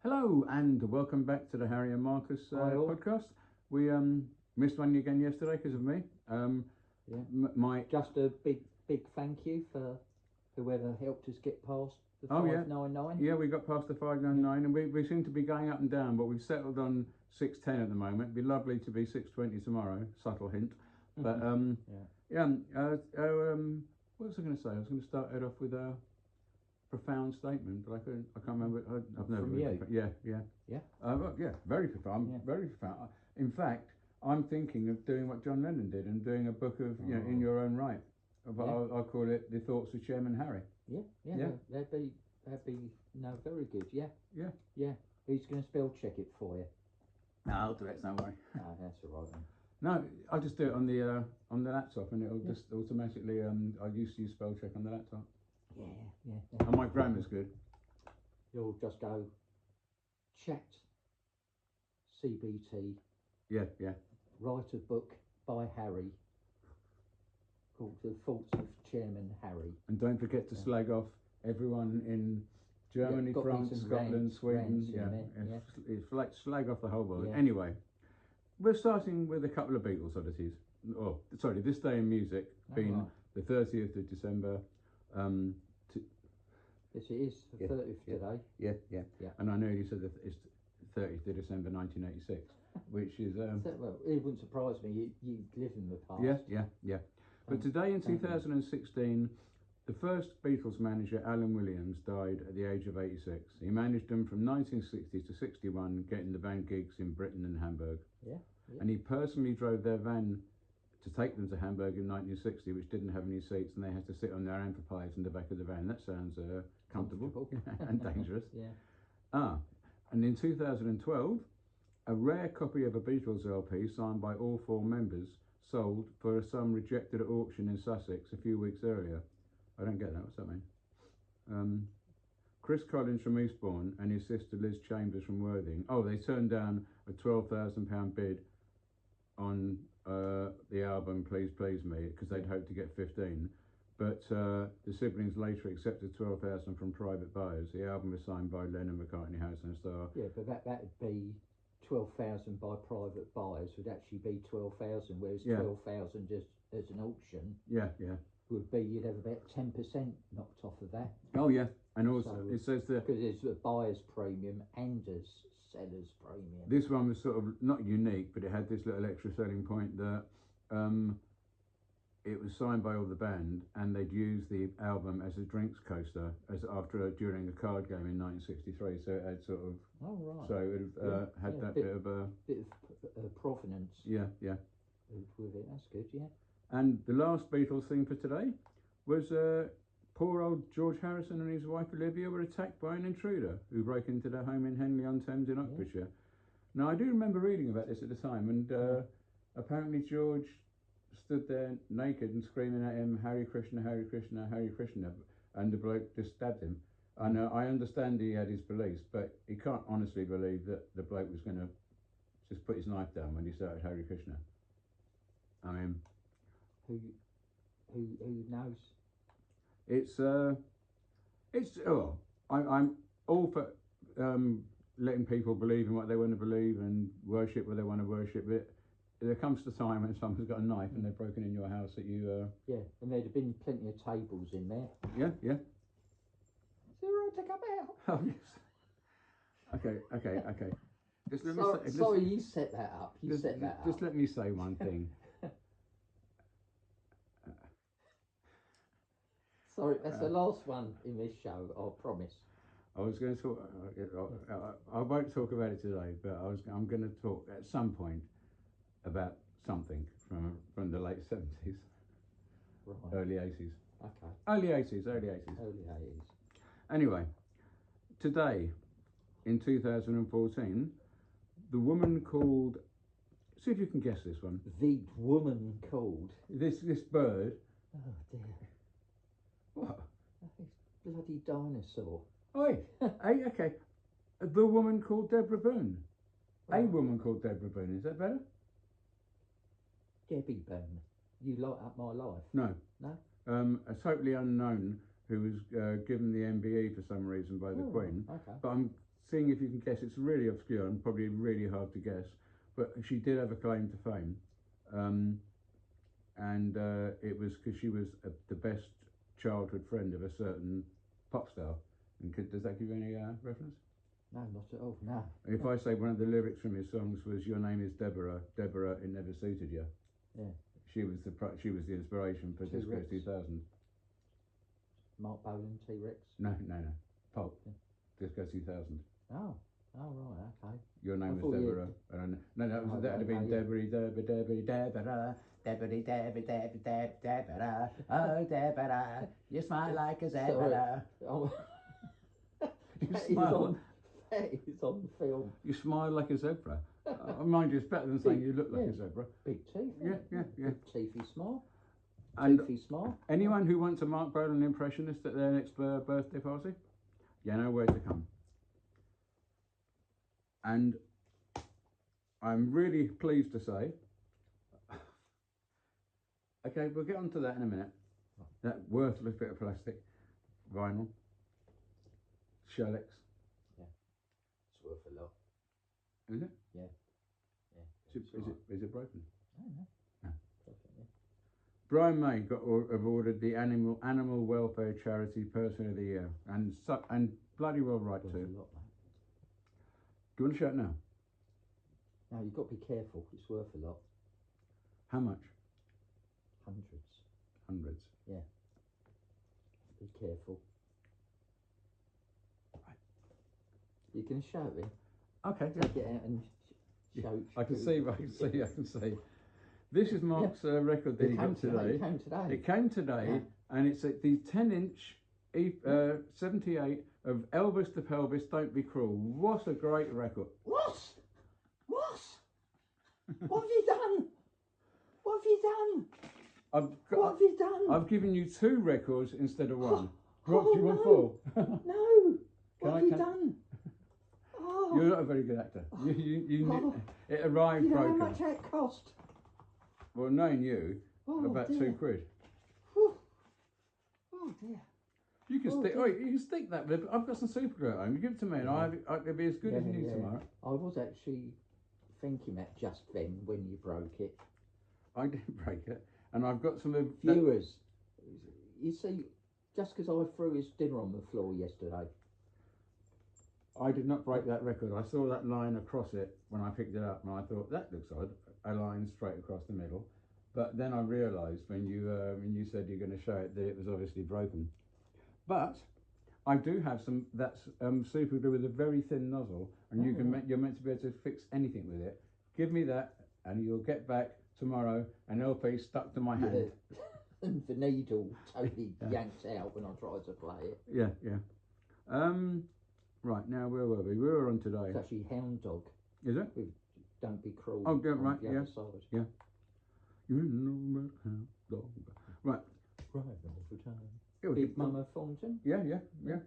Hello and welcome back to the Harry and Marcus podcast. We missed one again yesterday because of me. Just a big thank you for whoever helped us get past the 599. Yeah, we got past the 599 and we seem to be going up and down, but we've settled on 610 at the moment. It'd be lovely to be 620 tomorrow. Subtle hint, but what was I going to say? I was going to start it off with a profound statement, but I can't remember. I've never. From you? Yeah, very profound. Yeah. Very profound. In fact, I'm thinking of doing what John Lennon did and doing a book of in your own right. I'll call it The Thoughts of Chairman Harry. Yeah. That'd be very good. Yeah. Yeah. Who's going to spell check it for you? No, I'll do it. Don't worry. No, that's all right then. No, I'll just do it on the laptop, and it'll just automatically. I used to use spell check on the laptop. Yeah. And my grammar's good. You'll just go chat CBT. Yeah. Write a book by Harry called The Thoughts of Chairman Harry. And don't forget to slag off everyone in Germany, France, Scotland, Sweden. It's like slag off the whole world. Yeah. Anyway, we're starting with a couple of Beatles oddities. Oh, sorry, this day in music being the 30th of December. Yes, it is the 30th today. Yeah. And I know you said that it's 30th of December 1986, which is... well, it wouldn't surprise me. You live in the past. Yeah. But today in 2016, the first Beatles manager, Alan Williams, died at the age of 86. He managed them from 1960 to 61, getting the band gigs in Britain and Hamburg. Yeah. And he personally drove their van to take them to Hamburg in 1960, which didn't have any seats, and they had to sit on their amplifiers in the back of the van. That sounds comfortable and dangerous. Yeah. And in 2012, a rare copy of a Beatles LP signed by all four members sold for a sum rejected at auction in Sussex a few weeks earlier. I don't get that. What's that mean? Chris Collins from Eastbourne and his sister Liz Chambers from Worthing. Oh, they turned down a £12,000 bid on the album Please Please Me because they'd hoped to get 15. But the siblings later accepted 12,000 from private buyers. The album was signed by Lennon, McCartney, Harrison and Starr. Yeah, but that'd be 12,000 by private buyers would actually be 12,000, whereas 12,000 just as an auction. Yeah. Would be you'd have about 10% knocked off of that. Oh yeah, and also it says that because it's a buyer's premium and a seller's premium. This one was sort of not unique, but it had this little extra selling point that it was signed by all the band, and they'd used the album as a drinks coaster during a card game in 1963. So it had sort of so it had that bit of provenance. Yeah. With it, that's good. Yeah. And the last Beatles thing for today was poor old George Harrison and his wife Olivia were attacked by an intruder who broke into their home in Henley-on-Thames in Oxfordshire. Now, I do remember reading about this at the time, and apparently George stood there naked and screaming at him, Hare Krishna, Hare Krishna, Hare Krishna, and the bloke just stabbed him. And I understand he had his beliefs, but he can't honestly believe that the bloke was going to just put his knife down when he started Hare Krishna. I mean... Who knows? I'm all for letting people believe in what they want to believe and worship what they want to worship. But there comes the time when someone's got a knife and they've broken in your house that you. Yeah, and there'd have been plenty of tables in there. Yeah. Is it all right to come out? Oh yes. Okay. Sorry, you set that up. Just let me say one thing. Sorry, that's the last one in this show, I promise. I was going to talk, I won't talk about it today, but I'm going to talk at some point about something from the late 70s, early 80s. Okay. Early 80s. Anyway, today, in 2014, the woman called, see if you can guess this one. The woman called? This bird. Oh dear. What? It's bloody dinosaur. Oi, okay. The woman called Deborah Boone. Right. A woman called Deborah Boone. Is that better? Debbie Boone. You light up my life. No. No? A totally unknown who was given the MBE for some reason by the Queen. Okay. But I'm seeing if you can guess. It's really obscure and probably really hard to guess, but she did have a claim to fame, and it was because she was the best childhood friend of a certain pop star. And does that give you any reference? No, not at all. No. If I say one of the lyrics from his songs was "Your name is Deborah, Deborah, it never suited you." Yeah. She was the inspiration for Disco 2000. Mark Bolan, T-Rex. No. Pulp. Disco 2000. Oh, right, okay. Your name was Deborah. No, that would have been Deborah, Deborah. Oh, Deborah, you smile like a zebra. Oh. You smile. That is on film. You smile like a zebra. Mind you, it's better than saying you look like a zebra. Big teeth. Yeah. Big teethy smile. And teethy smile. Anyone who wants a Mark Bolan impressionist at their next birthday party, you know where to come. And I'm really pleased to say, okay, we'll get onto that in a minute. That worthless bit of plastic, vinyl, shellac. Yeah, it's worth a lot. Is it? Yeah. Is it broken? No. Brian May awarded the Animal Welfare Charity Person of the Year, and bloody well right too. Worth a lot, mate. Do you want to show it now? No, you've got to be careful. It's worth a lot. How much? Hundreds. Yeah. Be careful. Right. You can show it. Okay. Take it out and show it. I can see. This is Mark's record that he got today. It came today, yeah. And it's at the 10-inch 78 of Elvis the Pelvis, Don't Be Cruel. What a great record. What? What have you done? What have you done? What have you done? I've given you 2 records instead of 1. What do you want 4? No. What have you done? Oh. You're not a very good actor. It arrived broken. You know how much that cost? Well, knowing you, about dear. £2. Oh dear. You can stick. Oh, you can stick that. But I've got some super glue at home. You give it to me, and it'll be as good as new tomorrow. I was actually thinking that just then when you broke it. I didn't break it, and I've got some viewers. You see, just because I threw his dinner on the floor yesterday. I did not break that record. I saw that line across it when I picked it up, and I thought that looks odd. A line straight across the middle. But then I realised when you said you're going to show it that it was obviously broken. But I do have some that's super glue with a very thin nozzle, and you're meant to be able to fix anything with it. Give me that, and you'll get back tomorrow an LP stuck to my hand. And the needle totally yanked out when I tried to play it. Yeah. Right, now where were we? We were on today. It's actually Hound Dog. Is it? With Don't Be Cruel. Oh, yeah, right, the other side. Yeah. You know Hound Dog. Right. Right, all the time. Big Mama Thornton? Yeah.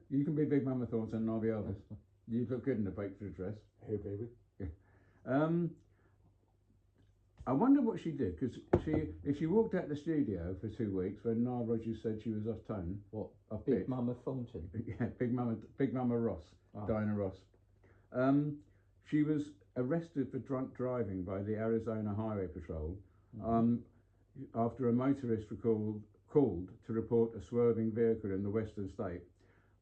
You can be Big Mama Thornton and I'll be Elvis. You look good in a baked dress. Hey, baby. Yeah. I wonder what she did, because if she walked out the studio for 2 weeks when Nile Rodgers said she was off tone. What? Big Mama Thornton? Yeah, Big Mama Ross, Diana Ross. She was arrested for drunk driving by the Arizona Highway Patrol after a motorist called to report a swerving vehicle in the western state.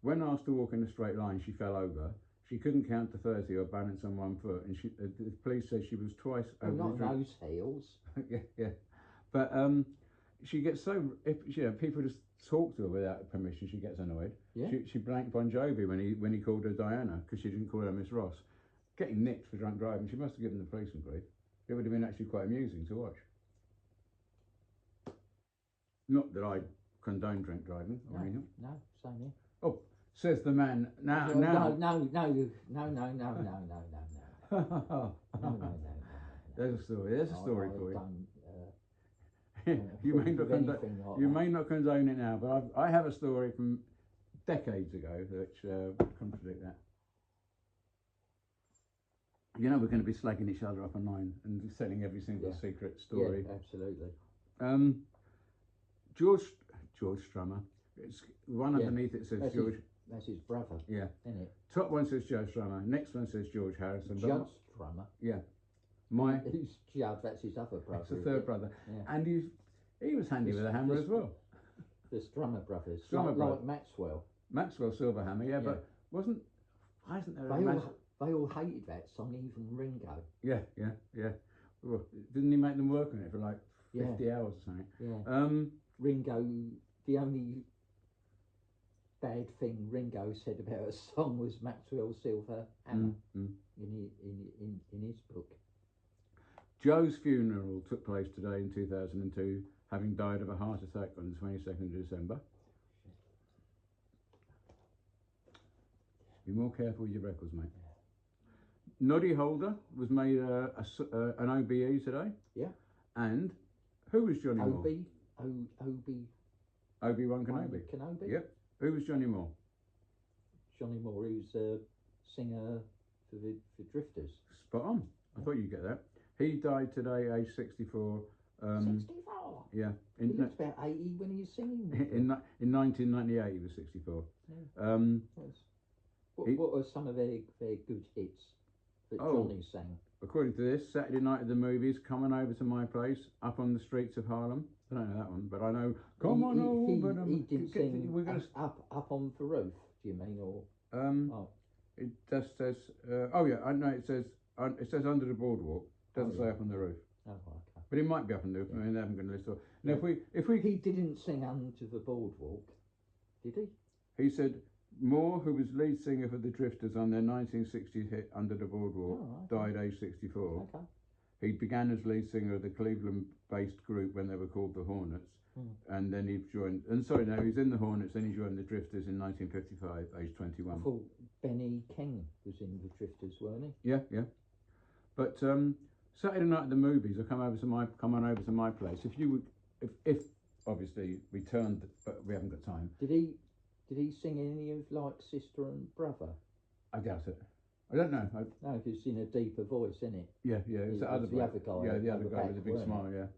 When asked to walk in a straight line, she fell over. She couldn't count to 30 or balance on 1 foot, and the police said she was twice over. Not those heels. yeah. But she gets so, if people just talk to her without permission, she gets annoyed. Yeah. She blanked Bon Jovi when he called her Diana because she didn't call her Miss Ross. Getting nicked for drunk driving, she must have given the police some grief. It would have been actually quite amusing to watch. Not that I condone drink driving or anything. No, same here. Oh, says the man. Now. No. There's a story. There's a story for you. You may not condone it now, but I have a story from decades ago which contradict that. You know, we're going to be slagging each other up online and selling every single secret story. Yeah, absolutely. George Strummer. It's one underneath it says George. That's his brother, Yeah. isn't it? Top one says Joe Strummer. Next one says George Harrison. but Judd's drummer. Yeah. My Who's Judd? That's his other brother. It's the third brother. Yeah. And he was handy with a hammer as well. The Strummer brothers. Strummer like brothers. Maxwell. Maxwell Silverhammer, yeah, but wasn't there They all hated that song, even Ringo. Yeah. Well, didn't he make them work on it for like 50 hours or something? Yeah. Ringo, the only bad thing Ringo said about a song was Maxwell Silverhammer in his book. Joe's funeral took place today in 2002, having died of a heart attack on the 22nd of December. Be more careful with your records, mate. Noddy Holder was made an OBE today. Yeah. And who was Johnny Moore? Obi-Wan Kenobi. Yep. Who was Johnny Moore? Johnny Moore, who's a singer for the Drifters. Spot on. I thought you'd get that. He died today, aged 64. 64? Yeah. He looks about 80 when he was singing. In 1998, he was 64. Yeah. What are some of their good hits that Johnny sang? According to this, Saturday Night at the Movies, Coming Over to My Place, Up on the Streets of Harlem. I don't know that one, but I know Come On Over. He didn't sing up on the Roof, do you mean? Or it just says, I know it says Under the Boardwalk. Doesn't say Up on the Roof. Oh, okay. But it might be Up on the Roof. I mean, they haven't got a list. Now, if we He didn't sing Under the Boardwalk, did he? He said Moore, who was lead singer for the Drifters on their 1960s hit Under the Boardwalk, died aged 64. Okay. He began as lead singer of the Cleveland-based group when they were called the Hornets, and then he joined. He's in the Hornets. Then he joined the Drifters in 1955, aged 21. I thought Benny King was in the Drifters, weren't he? Yeah. But Saturday Night at the Movies, come on over to my place. If obviously we turned, but we haven't got time. Did he sing any of like Sister and Brother? I doubt it. I don't know. No, because it's in a deeper voice, isn't it? Yeah. It's the other guy. Yeah, the other guy with the big smile. Yeah.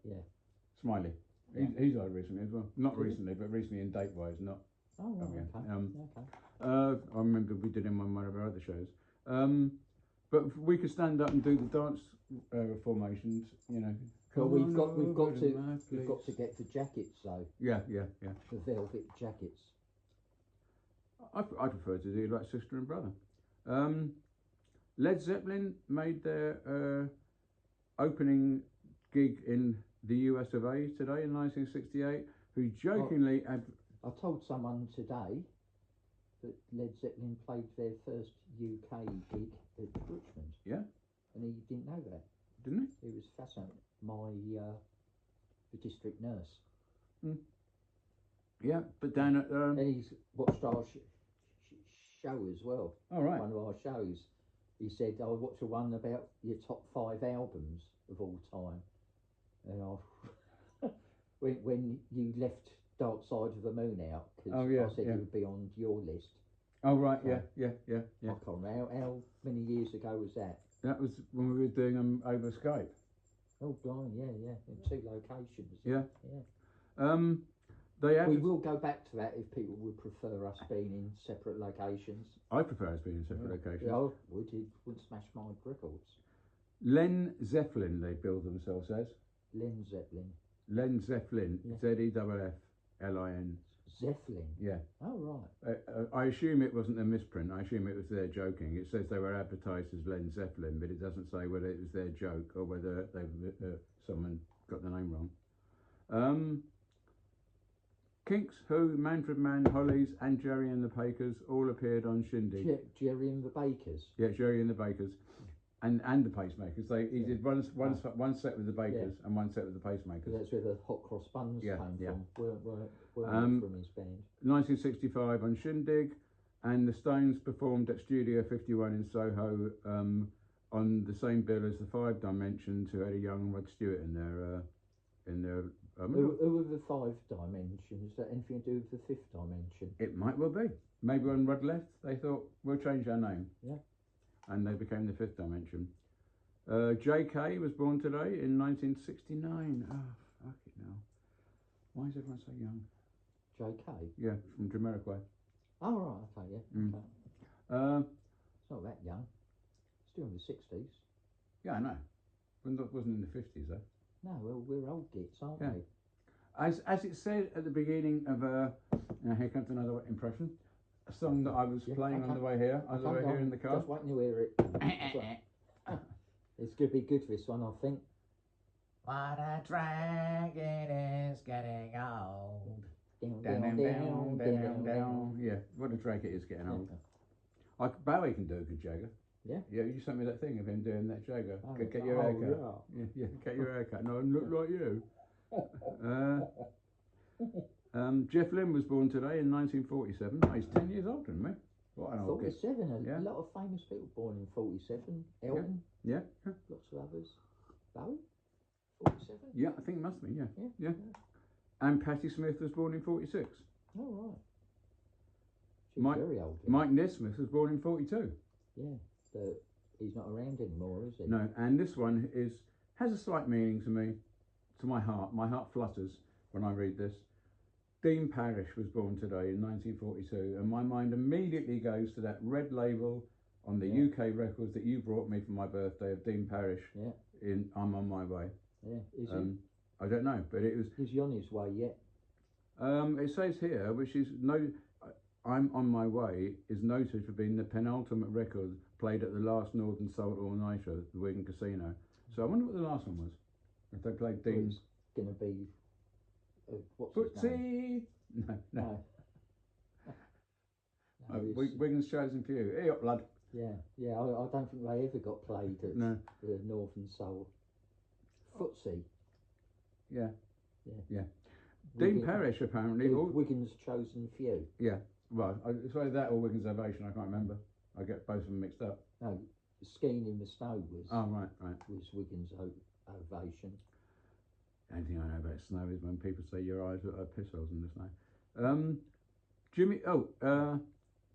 Smiley. Yeah. He's died recently as well. Not recently, but recently in date wise, not. Oh, right, okay. I remember we did him on one of our other shows. But we could stand up and do the dance formations, you know. Well, we've got to get the jackets though. Yeah. The velvet jackets. I prefer to do like Sister and Brother. Led Zeppelin made their opening gig in the US of A today in 1968. Who jokingly had. I told someone today that Led Zeppelin played their first UK gig at Richmond. Yeah. And he didn't know that. Didn't he? It was fascinating. The district nurse. Yeah, but down at. And he's watched our show as well. Oh, right. One of our shows. He said, I watched one about your top 5 albums of all time. And when you left Dark Side of the Moon out, because I said it would be on your list. Oh, right, yeah. I can't remember. How many years ago was that? That was when we were doing them over Skype. Oh, blind, yeah. In 2 locations. Yeah. We will go back to that if people would prefer us being in separate locations. I prefer us being in separate locations. Yeah, would smash my records. Len Zeppelin, they build themselves as. Len Zeppelin. Len Zeppelin. Zefflin. Zeppelin? Yeah. Oh, right. I assume it wasn't a misprint. I assume it was their joking. It says they were advertised as Len Zeppelin, but it doesn't say whether it was their joke or whether someone got the name wrong. Kinks, Who, Manfred Mann, Hollies, and Jerry and the Bakers all appeared on Shindig. Jerry and the Bakers? Yeah, Jerry and the Bakers. And the Pacemakers. He did one set with the Bakers and one set with the Pacemakers. That's where the Hot Cross Buns came from. Weren't from his band. 1965 on Shindig, and the Stones performed at Studio 51 in Soho on the same bill as the Five Dimensions, who had a young Rod Stewart in their. Who are the 5 Dimensions? Is that anything to do with the 5th dimension? It might well be. Maybe when Rod left, they thought we'll change our name. Yeah. And they became the 5th dimension. J.K. was born today in 1969. Oh, fuck it now. Why is everyone so young? J.K.? Yeah, from Jamiroquai. Oh, right, okay, yeah. Mm. Okay. It's not that young. Still in the 60s. Yeah, I know. Wasn't in the 50s though. No, well, we're old gits, aren't Yeah. we? As it said at the beginning of now here comes another impression. A song that I was playing on the way here. On the way here in the car. Just waiting to hear it. It's going to be good, this one, I think. What a dragon is getting old. Down. Yeah, what a drag it is getting old. Bowie can do a good Jagger. Yeah? Yeah, you sent me that thing of him doing that Jagger. Oh, Get your haircut. Yeah, get your haircut. No, I look like you. Jeff Lynne was born today in 1947. Oh, he's 10 years older than me. What an old git. 47, Yeah. a lot of famous people born in 47. Elton, Yeah. lots of others. Bowie? 47? Yeah, I think it must be, yeah. Yeah. And Patti Smith was born in 46. Oh, right. She's Mike- very old. Mike Nesmith was born in 42. Yeah, but he's not around anymore, is he? No, and this one has a slight meaning to me, to my heart. My heart flutters when I read this. Dean Parrish was born today in 1942, and my mind immediately goes to that red label on the UK records that you brought me for my birthday of Dean Parrish. Yeah. In I'm on my way. Yeah, is I don't know, but it was. Is he on his way yet? It says here, which is I'm on my way is noted for being the penultimate record played at the last Northern Soul All Nighter at the Wigan Casino. So I wonder what the last one was. If they played Dean's. It's going to be. What's his name? Footsie! No. No, Wigan's Chosen Few. Hey up, lad. Yeah. I don't think they ever got played at the Northern Soul. Footsie. Yeah. Yeah. Dean Parrish apparently. Wigan's Chosen Few. Yeah. Well, it's either that or Wigan's Ovation. I can't remember. I get both of them mixed up. No, Skiing in the Snow was. Oh right. Was Wigan's Ovation. The only thing I know about snow is when people say your eyes look like piss holes in the snow.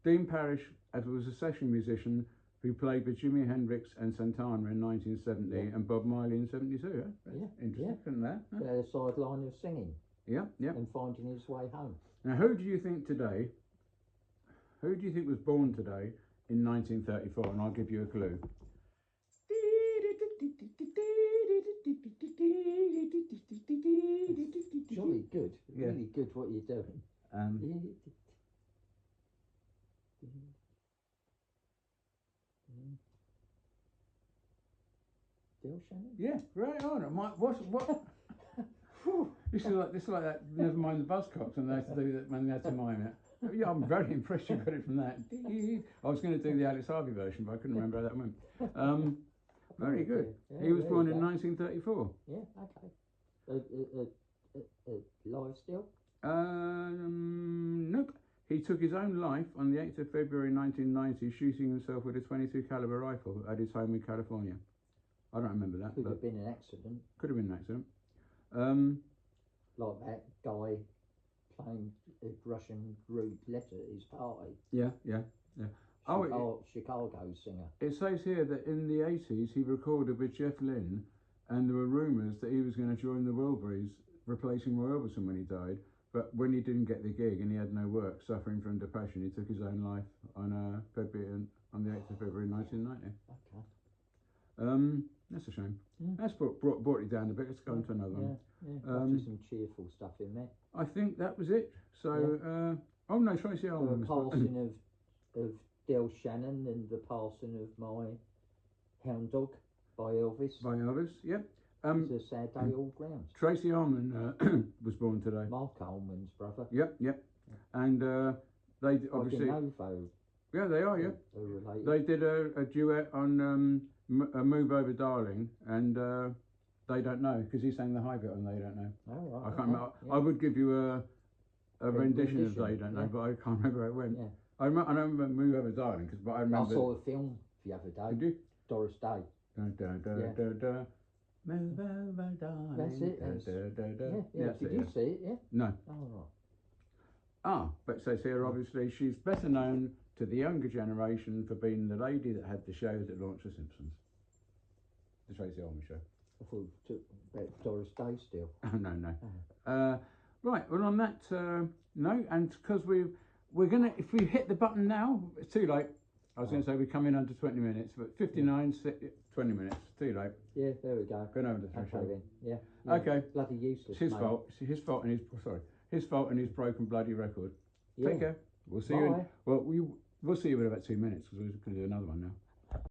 Dean Parrish was a session musician who played with Jimi Hendrix and Santana in 1970 and Bob Marley in 72. Yeah. Interesting, isn't that? Huh? They had a sideline of singing. Yeah. And finding his way home. Now, who do you think was born today in 1934? And I'll give you a clue. Jolly good. Yeah. Really good what you're doing. Del Shannon? Yeah, right on. What? This is like that. Never mind the Buzzcocks when they had to do that when they had to mime it. Yeah, I'm very impressed you got it from that. I was going to do the Alex Harvey version, but I couldn't remember how that went. Very good. Yeah, He was born you in go. 1934. Yeah, okay. Live still? Nope. He took his own life on the 8th of February 1990, shooting himself with a .22 caliber rifle at his home in California. I don't remember that. Could have been an accident. Could have been an accident. Like that guy playing a Russian rude letter at his party. Yeah. Chicago singer. It says here that in the 80s he recorded with Jeff Lynne, and there were rumours that he was going to join the Wilburys, replacing Roy Orbison when he died. But when he didn't get the gig and he had no work, suffering from depression, he took his own life on the 8th of February 1990. Okay. That's a shame. Yeah. That's brought it down a bit. Let's go on to another one. There's some cheerful stuff in there. I think that was it. So, oh no, Tracy Ullman. The passing of Del Shannon and the passing of my hound dog by Elvis. Yep. It's a sad day all round. Tracy Ullman was born today. Mark Ullman's brother. Yep. And they obviously. Novo. Yeah, they are. Yeah. Are related. They did a duet on Move Over Darling, and they don't know because he sang the high bit and they don't know. Oh, right, I can't remember. Yeah. I would give you a rendition of They Don't Know, but I can't remember how it went. Yeah. I remember Move Over Darling, but I remember. I saw the film the other day. Did you? Doris Day. Move over, darling. That's it. Yeah. Did you see it? Yeah. No. Oh, right. But it says here, obviously, she's better known to the younger generation for being the lady that had the show that launched The Simpsons. The Tracy Ullman show. I thought it took about Doris Day still. No. Right, well on that note, and because we're gonna, if we hit the button now, it's too late. I was going to say we come in under 20 minutes, but 59, 20 minutes, too late. Yeah, there we go. Going over the Okay threshold. then. Yeah. Okay. Bloody useless. It's his mate. fault. It's his fault and his fault and his broken bloody record. Yeah. Take care. We'll see you. We'll see you in about 2 minutes because we're going to do another one now.